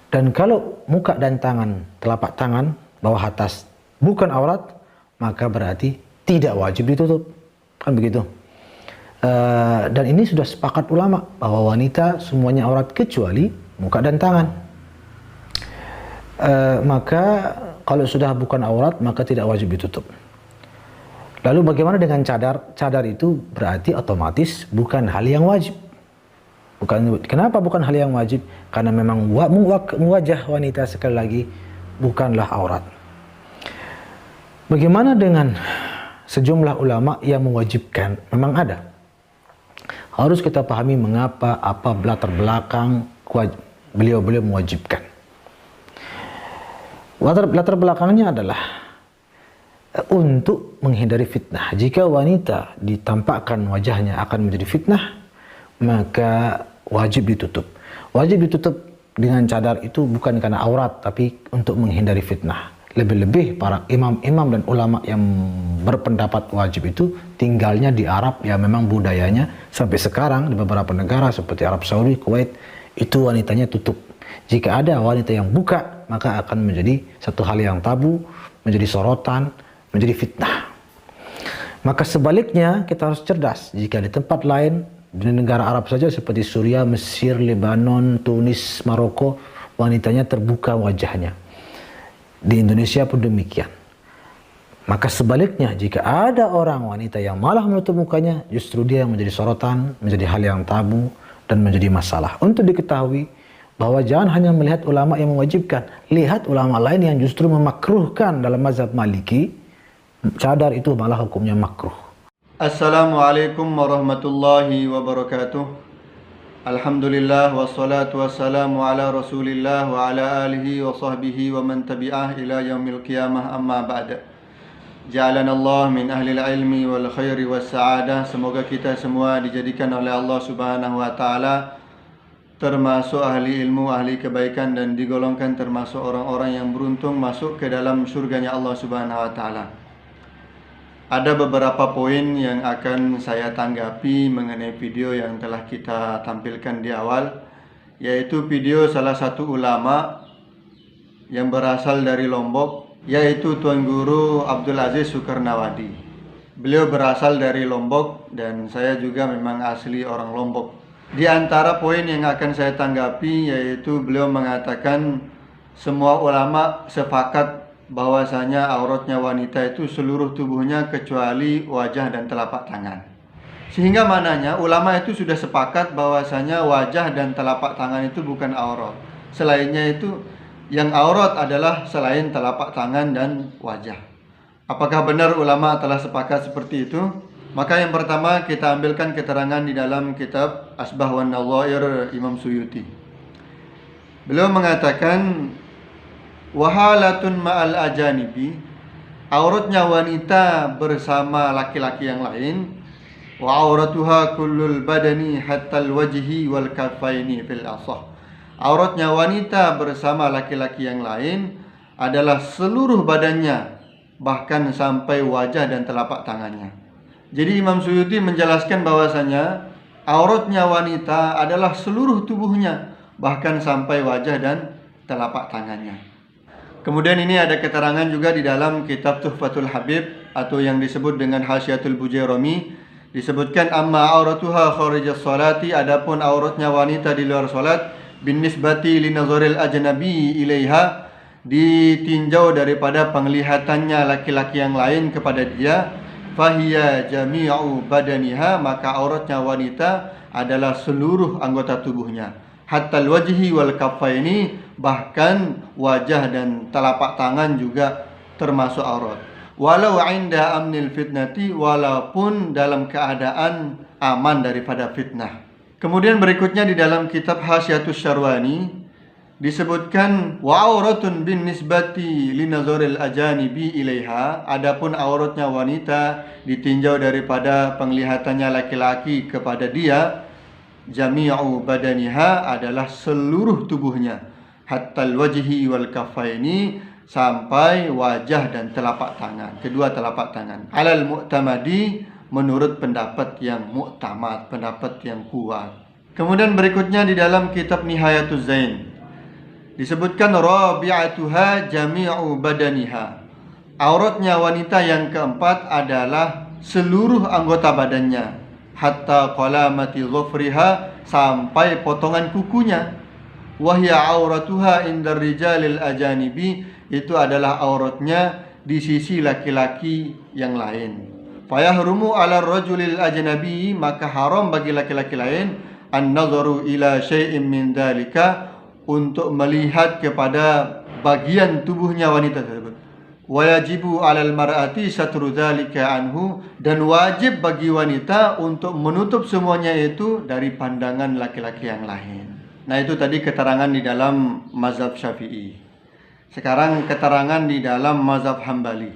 Dan kalau muka dan tangan, telapak tangan, bawah atas bukan aurat, maka berarti tidak wajib ditutup. Kan begitu. Dan ini sudah sepakat ulama bahwa wanita semuanya aurat kecuali muka dan tangan. Maka kalau sudah bukan aurat maka tidak wajib ditutup. Lalu bagaimana dengan cadar? Cadar itu berarti otomatis bukan hal yang wajib. Kenapa bukan hal yang wajib? Karena memang wajah wanita sekali lagi bukanlah aurat. Bagaimana dengan sejumlah ulama yang mewajibkan? Memang ada. Harus kita pahami mengapa, apa latar belakang beliau-beliau mewajibkan. Latar belakangnya adalah untuk menghindari fitnah. Jika wanita ditampakkan wajahnya akan menjadi fitnah, maka wajib ditutup. Wajib ditutup dengan cadar itu bukan karena aurat, tapi untuk menghindari fitnah. Lebih-lebih para imam-imam dan ulama yang berpendapat wajib itu tinggalnya di Arab, ya memang budayanya sampai sekarang di beberapa negara seperti Arab Saudi, Kuwait, itu wanitanya tutup. Jika ada wanita yang buka, maka akan menjadi satu hal yang tabu, menjadi sorotan, menjadi fitnah. Maka sebaliknya kita harus cerdas. Jika di tempat lain, di negara Arab saja seperti Suriah, Mesir, Lebanon, Tunis, Maroko, wanitanya terbuka wajahnya. Di Indonesia pun demikian. Maka sebaliknya, jika ada orang wanita yang malah menutup mukanya, justru dia yang menjadi sorotan, menjadi hal yang tabu, dan menjadi masalah. Untuk diketahui bahwa jangan hanya melihat ulama yang mewajibkan, lihat ulama lain yang justru memakruhkan. Dalam mazhab Maliki, cadar itu malah hukumnya makruh. Assalamualaikum warahmatullahi wabarakatuh. Alhamdulillah wassalatu wassalamu ala Rasulillah wa ala alihi wa sahbihi wa man tabi'ah ila yaumil qiyamah, amma ba'da. Ja'alana Allah min ahli ilmi wal khairi was sa'adah. Semoga kita semua dijadikan oleh Allah Subhanahu wa taala termasuk ahli ilmu, ahli kebaikan, dan digolongkan termasuk orang-orang yang beruntung masuk ke dalam surganya Allah Subhanahu wa taala. Ada beberapa poin yang akan saya tanggapi mengenai video yang telah kita tampilkan di awal, yaitu video salah satu ulama yang berasal dari Lombok, yaitu Tuan Guru Abdul Aziz Sukarnawadi. Beliau berasal dari Lombok dan saya juga memang asli orang Lombok. Di antara poin yang akan saya tanggapi yaitu beliau mengatakan semua ulama sepakat bahwasanya auratnya wanita itu seluruh tubuhnya kecuali wajah dan telapak tangan. Sehingga mananya ulama itu sudah sepakat bahwasanya wajah dan telapak tangan itu bukan aurat. Selainnya itu yang aurat adalah selain telapak tangan dan wajah. Apakah benar ulama telah sepakat seperti itu? Maka yang pertama kita ambilkan keterangan di dalam kitab Asbah wan Nadhair Imam Suyuti. Beliau mengatakan wahalatun ma'al ajanibi, auratnya wanita bersama laki-laki yang lain, wa auratuha kullul badani hatta alwajhi wal kaffaini fil asah. Auratnya wanita bersama laki-laki yang lain adalah seluruh badannya, bahkan sampai wajah dan telapak tangannya. Jadi Imam Suyuti menjelaskan bahwasanya auratnya wanita adalah seluruh tubuhnya, bahkan sampai wajah dan telapak tangannya. Kemudian ini ada keterangan juga di dalam kitab Tuhfatul Habib atau yang disebut dengan Hasyiatul Bujairami. Disebutkan amma auratuha kharijas salati, adapun auratnya wanita di luar salat, bin nisbati li nazaril ajnabi ilaiha, ditinjau daripada penglihatannya laki-laki yang lain kepada dia, fahiya jami'u badaniha, maka auratnya wanita adalah seluruh anggota tubuhnya. Hatta wajhi wal kaffaini, bahkan wajah dan telapak tangan juga termasuk aurat. Walau inda amnil fitnati, walaupun dalam keadaan aman daripada fitnah. Kemudian berikutnya di dalam kitab Hasyiatus Syarwani disebutkan wa auratun bin nisbati li nazaril ajanibi ilaiha, adapun auratnya wanita ditinjau daripada penglihatannya laki-laki kepada dia, jami'u badaniha adalah seluruh tubuhnya, hatta wajhi wal kaffaini, sampai wajah dan telapak tangan, kedua telapak tangan. Alal mu'tamadi, menurut pendapat yang mu'tamad, pendapat yang kuat. Kemudian berikutnya di dalam kitab Nihayatuz Zain Disebutkan rabi'atuha jami'u badaniha. Auratnya wanita yang keempat adalah seluruh anggota badannya, hatta qalamati dhufriha, sampai potongan kukunya. Wahya auratuha indar rijalil ajanibi, itu adalah auratnya di sisi laki-laki yang lain. Fayahrumu ala rajulil ajnabi, maka haram bagi laki-laki lain an-nazaru ila syai'in min dalika, untuk melihat kepada bagian tubuhnya wanita tersebut. Wajibu 'alal mar'ati satru dzalika anhu, dan wajib bagi wanita untuk menutup semuanya itu dari pandangan laki-laki yang lain. Nah, itu tadi keterangan di dalam mazhab Syafi'i. Sekarang keterangan di dalam mazhab Hambali.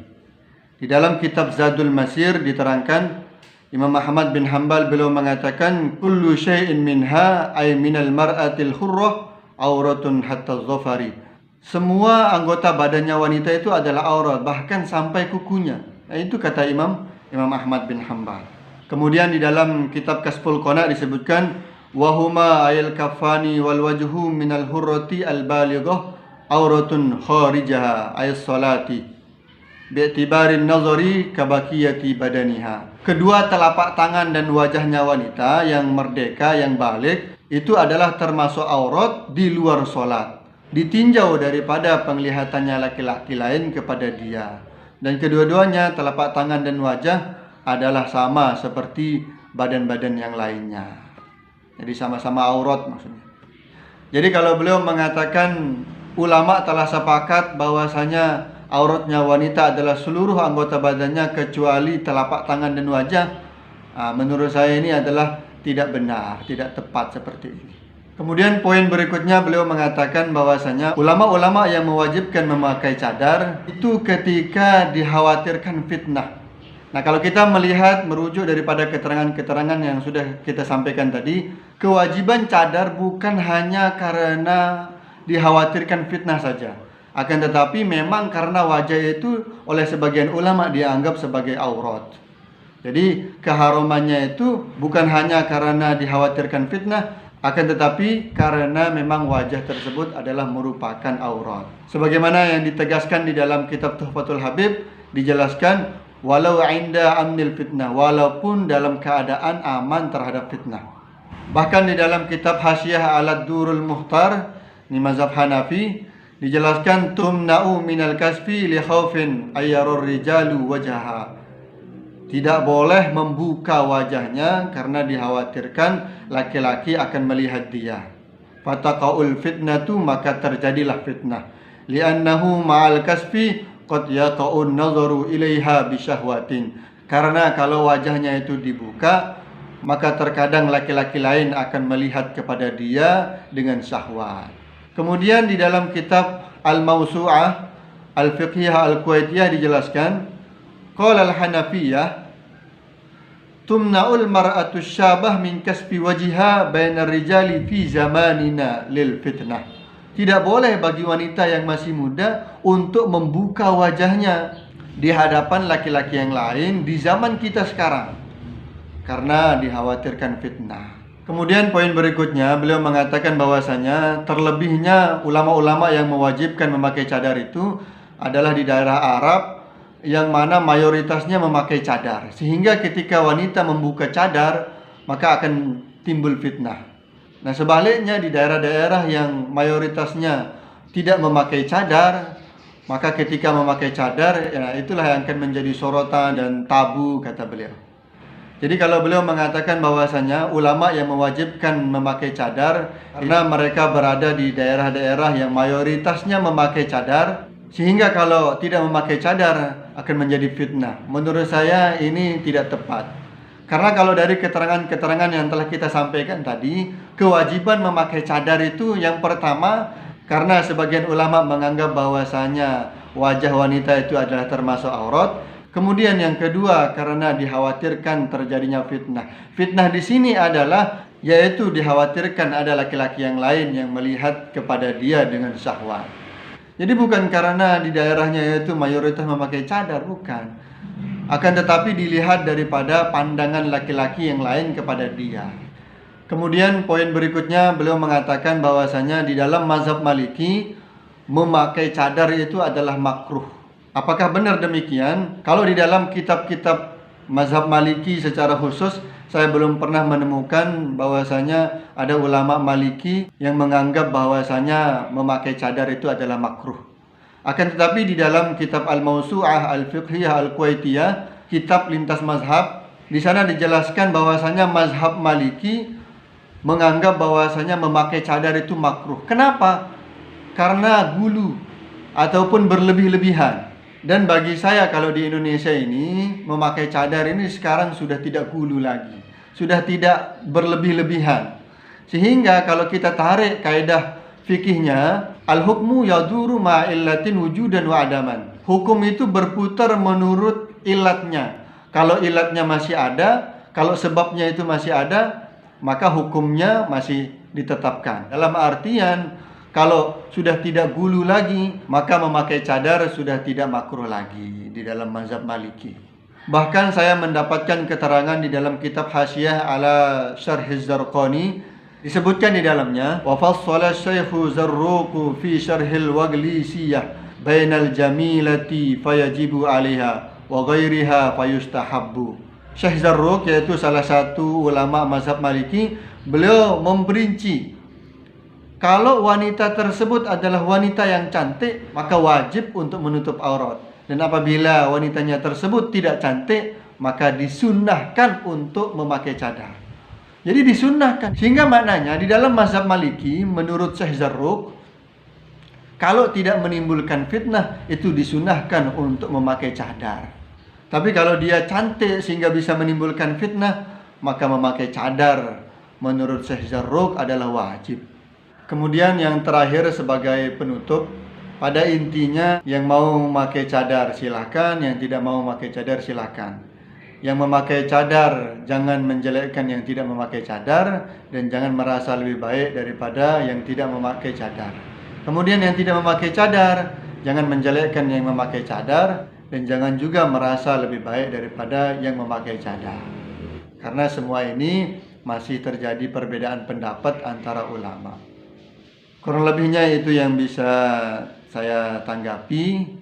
Di dalam kitab Zadul Masir diterangkan, Imam Ahmad bin Hanbal beliau mengatakan, kullu syai'in minha ay minal mar'atil hurrah auratun hatta dhafari. Semua anggota badannya wanita itu adalah aurat, bahkan sampai kukunya. Nah, itu kata Imam Ahmad bin Hanbal. Kemudian di dalam kitab Kasful Qana disebutkan, wahuma ayil kafani wal wajhu minal hurrati al balighah auratun kharijaha ay salati bi'tibarin nazari kabakiyati badaniha. Kedua telapak tangan dan wajahnya wanita yang merdeka, yang balik, itu adalah termasuk aurat di luar solat, ditinjau daripada penglihatannya laki-laki lain kepada dia. Dan kedua-duanya, telapak tangan dan wajah, adalah sama seperti badan-badan yang lainnya. Jadi sama-sama aurat maksudnya. Jadi kalau beliau mengatakan ulama telah sepakat bahwasanya auratnya wanita adalah seluruh anggota badannya kecuali telapak tangan dan wajah, menurut saya ini adalah tidak benar, tidak tepat seperti ini. Kemudian poin berikutnya beliau mengatakan bahwasanya ulama-ulama yang mewajibkan memakai cadar itu ketika dikhawatirkan fitnah. Nah, kalau kita melihat merujuk daripada keterangan-keterangan yang sudah kita sampaikan tadi, kewajiban cadar bukan hanya karena dikhawatirkan fitnah saja. Akan tetapi memang karena wajah itu oleh sebagian ulama dianggap sebagai aurat. Jadi keharumannya itu bukan hanya karena dikhawatirkan fitnah, akan tetapi karena memang wajah tersebut adalah merupakan aurat. Sebagaimana yang ditegaskan di dalam kitab Tuhfatul Habib, dijelaskan walau inda amnil fitnah, walaupun dalam keadaan aman terhadap fitnah. Bahkan di dalam kitab Hasyiah Alad Durul Muhtar di mazhab Hanafi dijelaskan tumna'u minal kasfi li khaufin ayyarur rijalu wajaha. Tidak boleh membuka wajahnya karena dikhawatirkan laki-laki akan melihat dia. Fataqaul fitnatu, maka terjadilah fitnah. Li'annahu ma'al kasfi qad yaqa'un nazaru ilaiha bisyahwatin. Karena kalau wajahnya itu dibuka, maka terkadang laki-laki lain akan melihat kepada dia dengan syahwat. Kemudian di dalam kitab Al-Mawsu'ah Al-Fiqhiyah Al-Kuwaitiyah dijelaskan, qala al-Hanafiyah tumna'ul mar'atu syabah min kasfi wajiha bainar rijali fi zamanina lil fitnah. Tidak boleh bagi wanita yang masih muda untuk membuka wajahnya di hadapan laki-laki yang lain di zaman kita sekarang karena dikhawatirkan fitnah. Kemudian poin berikutnya beliau mengatakan bahwasanya terlebihnya ulama-ulama yang mewajibkan memakai cadar itu adalah di daerah Arab yang mana mayoritasnya memakai cadar, sehingga ketika wanita membuka cadar maka akan timbul fitnah. Nah, sebaliknya di daerah-daerah yang mayoritasnya tidak memakai cadar, maka ketika memakai cadar, ya itulah yang akan menjadi sorotan dan tabu, kata beliau. Jadi kalau beliau mengatakan bahwasanya ulama yang mewajibkan memakai cadar karena mereka berada di daerah-daerah yang mayoritasnya memakai cadar, sehingga kalau tidak memakai cadar akan menjadi fitnah. Menurut saya ini tidak tepat. Karena kalau dari keterangan-keterangan yang telah kita sampaikan tadi, kewajiban memakai cadar itu yang pertama karena sebagian ulama menganggap bahwasanya wajah wanita itu adalah termasuk aurat. Kemudian yang kedua karena dikhawatirkan terjadinya fitnah. Fitnah di sini adalah yaitu dikhawatirkan ada laki-laki yang lain yang melihat kepada dia dengan syahwat. Jadi bukan karena di daerahnya yaitu mayoritas memakai cadar, bukan. Akan tetapi dilihat daripada pandangan laki-laki yang lain kepada dia. Kemudian poin berikutnya beliau mengatakan bahwasanya di dalam mazhab Maliki memakai cadar itu adalah makruh. Apakah benar demikian? Kalau di dalam kitab-kitab mazhab Maliki secara khusus saya belum pernah menemukan bahwasanya ada ulama Maliki yang menganggap bahwasanya memakai cadar itu adalah makruh. Akan tetapi di dalam kitab Al-Mawsu'ah Al-Fiqhiyah Al-Kuwaitiyah, kitab lintas mazhab, di sana dijelaskan bahwasanya mazhab Maliki menganggap bahwasanya memakai cadar itu makruh. Kenapa? Karena gulu ataupun berlebih-lebihan. Dan bagi saya kalau di Indonesia ini memakai cadar ini sekarang sudah tidak gulu lagi, sudah tidak berlebih-lebihan. Sehingga kalau kita tarik kaidah fikihnya, al-hukmu yaduru ma'illatin wujudan wa adaman. Hukum itu berputar menurut ilatnya. Kalau ilatnya masih ada, kalau sebabnya itu masih ada, maka hukumnya masih ditetapkan. Dalam artian, kalau sudah tidak gulu lagi, maka memakai cadar sudah tidak makruh lagi di dalam mazhab Maliki. Bahkan saya mendapatkan keterangan di dalam kitab Hasyiah ala Syarhiz Zarqani, disebutkan di dalamnya, wa fassala Syaikhu Zarruq fi Syarhil Waglisiyah bainal jamilati fayajibu 'alaiha wa ghairiha fayustahabbu. Syekh Zarruq, yaitu salah satu ulama mazhab Maliki, beliau memperinci kalau wanita tersebut adalah wanita yang cantik, maka wajib untuk menutup aurat. Dan apabila wanitanya tersebut tidak cantik, maka disunnahkan untuk memakai cadar. Jadi disunnahkan. Sehingga maknanya di dalam mazhab Maliki, menurut Syekh Zarruq, kalau tidak menimbulkan fitnah, itu disunnahkan untuk memakai cadar. Tapi kalau dia cantik sehingga bisa menimbulkan fitnah, maka memakai cadar menurut Syekh Zarruq adalah wajib. Kemudian yang terakhir sebagai penutup, pada intinya yang mau memakai cadar silahkan, yang tidak mau memakai cadar silahkan. Yang memakai cadar jangan menjelekkan yang tidak memakai cadar, dan jangan merasa lebih baik daripada yang tidak memakai cadar. Kemudian yang tidak memakai cadar jangan menjelekkan yang memakai cadar, dan jangan juga merasa lebih baik daripada yang memakai cadar. Karena semua ini masih terjadi perbedaan pendapat antara ulama. Kurang lebihnya itu yang bisa saya tanggapi,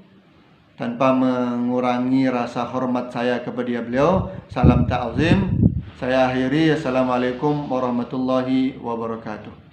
tanpa mengurangi rasa hormat saya kepada beliau. Salam ta'zim. Saya akhiri. Assalamualaikum warahmatullahi wabarakatuh.